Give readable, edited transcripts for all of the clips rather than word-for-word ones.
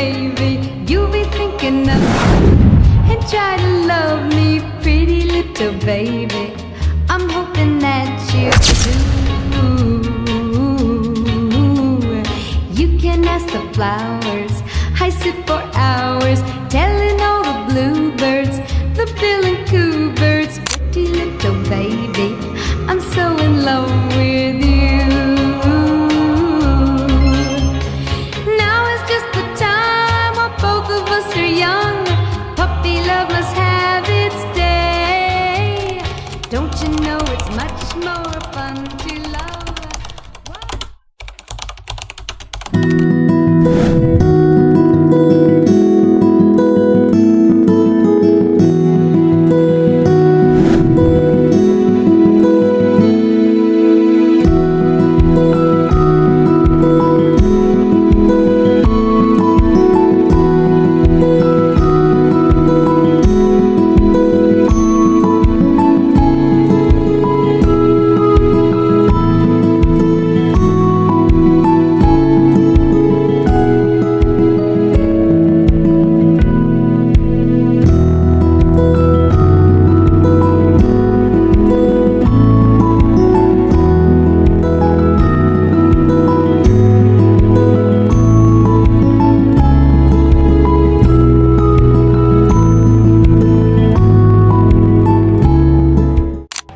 baby, you'll be thinking of me and try to love me, pretty little baby. I'm hoping that you do. You can ask the flowers, I sit for hours telling all the bluebirds, the bill and coo birds, pretty little baby, I'm so in love with you. Now is just the time while both of us are young. Puppy love must have its day. Don't you know it's much more fun to love?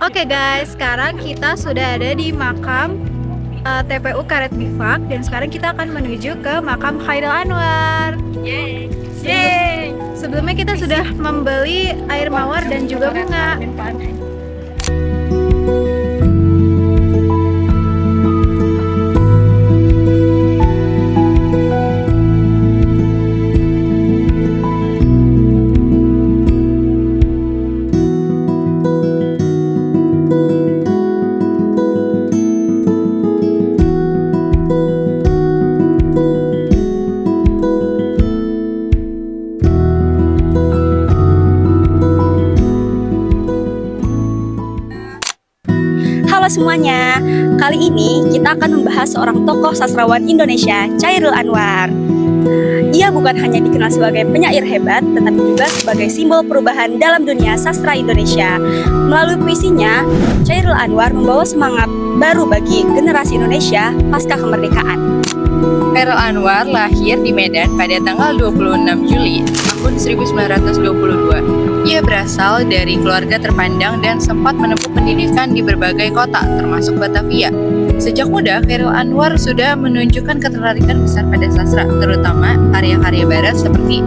Oke guys, sekarang kita sudah ada di makam TPU Karet Bifak dan sekarang kita akan menuju ke makam Chairil Anwar. Yeay. Sebelumnya kita sudah membeli air mawar dan juga bunga. Halo semuanya, kali ini kita akan membahas seorang tokoh sastrawan Indonesia, Chairil Anwar. Ia bukan hanya dikenal sebagai penyair hebat, tetapi juga sebagai simbol perubahan dalam dunia sastra Indonesia. Melalui puisinya, Chairil Anwar membawa semangat baru bagi generasi Indonesia pasca kemerdekaan. Chairil Anwar lahir di Medan pada tanggal 26 Juli tahun 1922. Ia berasal dari keluarga terpandang dan sempat menempuh pendidikan di berbagai kota, termasuk Batavia. Sejak muda, Chairil Anwar sudah menunjukkan ketertarikan besar pada sastra, terutama karya-karya barat seperti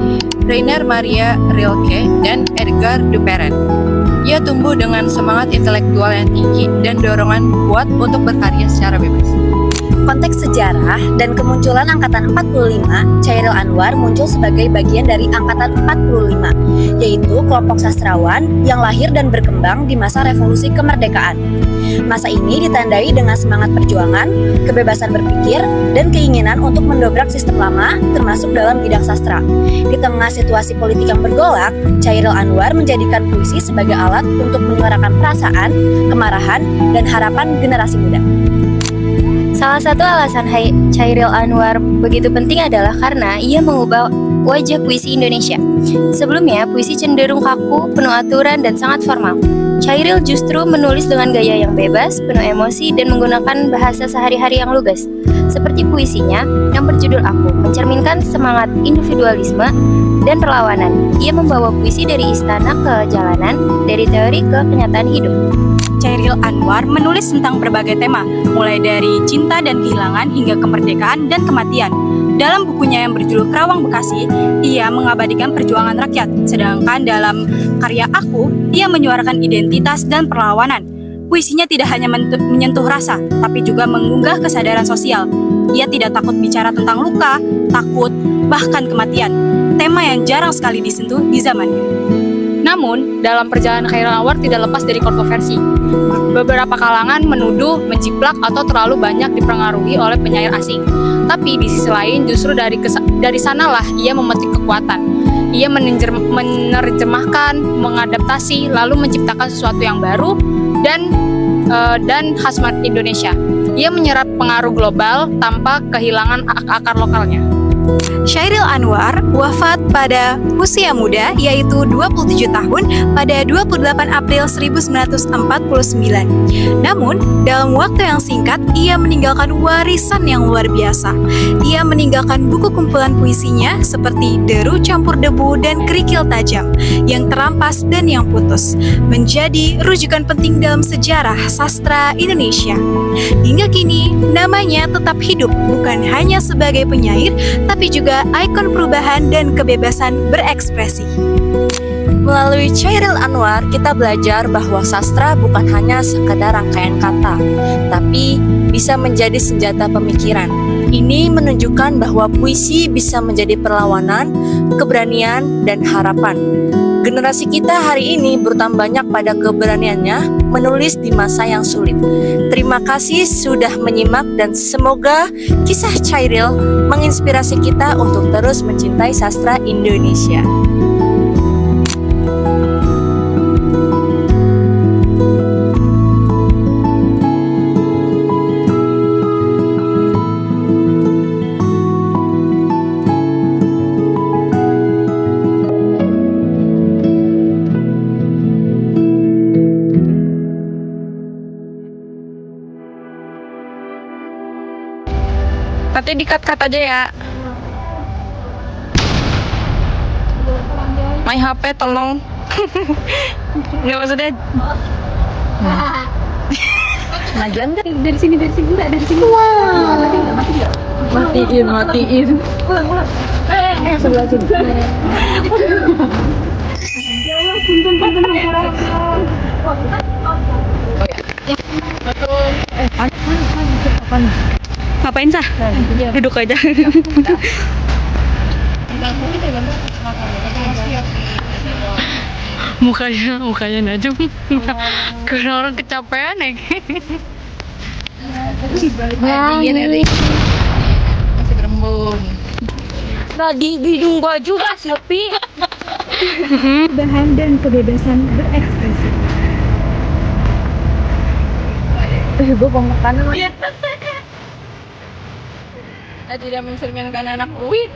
Rainer Maria Rilke dan Edgar Duperen. Ia tumbuh dengan semangat intelektual yang tinggi dan dorongan kuat untuk berkarya secara bebas. Konteks sejarah dan kemunculan Angkatan 45, Chairil Anwar muncul sebagai bagian dari Angkatan 45, yaitu kelompok sastrawan yang lahir dan berkembang di masa revolusi kemerdekaan. Masa ini ditandai dengan semangat perjuangan, kebebasan berpikir, dan keinginan untuk mendobrak sistem lama, termasuk dalam bidang sastra. Di tengah situasi politik yang bergolak, Chairil Anwar menjadikan puisi sebagai alat untuk menyuarakan perasaan, kemarahan, dan harapan generasi muda. Salah satu alasan Chairil Anwar begitu penting adalah karena ia mengubah wajah puisi Indonesia. Sebelumnya, puisi cenderung kaku, penuh aturan, dan sangat formal. Chairil justru menulis dengan gaya yang bebas, penuh emosi, dan menggunakan bahasa sehari-hari yang lugas. Seperti puisinya yang berjudul Aku, mencerminkan semangat individualisme dan perlawanan. Ia membawa puisi dari istana ke jalanan, dari teori ke kenyataan hidup. Chairil Anwar menulis tentang berbagai tema, mulai dari cinta dan kehilangan hingga kemerdekaan dan kematian. Dalam bukunya yang berjudul Kerawang Bekasi, ia mengabadikan perjuangan rakyat, sedangkan dalam karya Aku, ia menyuarakan identitas dan perlawanan. Puisinya tidak hanya menyentuh rasa, tapi juga mengunggah kesadaran sosial. Ia tidak takut bicara tentang luka, takut, bahkan kematian, tema yang jarang sekali disentuh di zamannya. Namun, dalam perjalanan Chairil Anwar tidak lepas dari kontroversi. Beberapa kalangan menuduh, menjiplak, atau terlalu banyak dipengaruhi oleh penyair asing. Tapi di sisi lain, justru dari sanalah ia memetik kekuatan. Ia menerjemahkan, mengadaptasi, lalu menciptakan sesuatu yang baru dan khas Indonesia. Ia menyerap pengaruh global tanpa kehilangan akar lokalnya. Chairil Anwar wafat pada usia muda yaitu 27 tahun pada 28 April 1949. Namun, dalam waktu yang singkat, ia meninggalkan warisan yang luar biasa. Ia meninggalkan buku kumpulan puisinya seperti Deru Campur Debu dan Kerikil Tajam yang terampas dan yang putus, menjadi rujukan penting dalam sejarah sastra Indonesia. Hingga kini, namanya tetap hidup bukan hanya sebagai penyair, tapi juga ikon perubahan dan kebebasan berekspresi. Melalui Chairil Anwar, kita belajar bahwa sastra bukan hanya sekedar rangkaian kata, tapi bisa menjadi senjata pemikiran. Ini menunjukkan bahwa puisi bisa menjadi perlawanan, keberanian, dan harapan. Generasi kita hari ini bertambah banyak pada keberaniannya menulis di masa yang sulit. Terima kasih sudah menyimak dan semoga kisah Chairil menginspirasi kita untuk terus mencintai sastra Indonesia. Nanti di-cut aja ya. Main HP tolong. Nggak maksudnya. Majuan nggak? Dari sini nggak. Matiin. Sebelah sini. Ngapain sah? Duduk aja. mukanya Najum. Karena orang kecapean ya. Masih berembun. Tadi hidung gua juga sepi. Perubahan dan kebebasan berekspresi. Gue mau makan. Tidak mencerminkan anak UIN.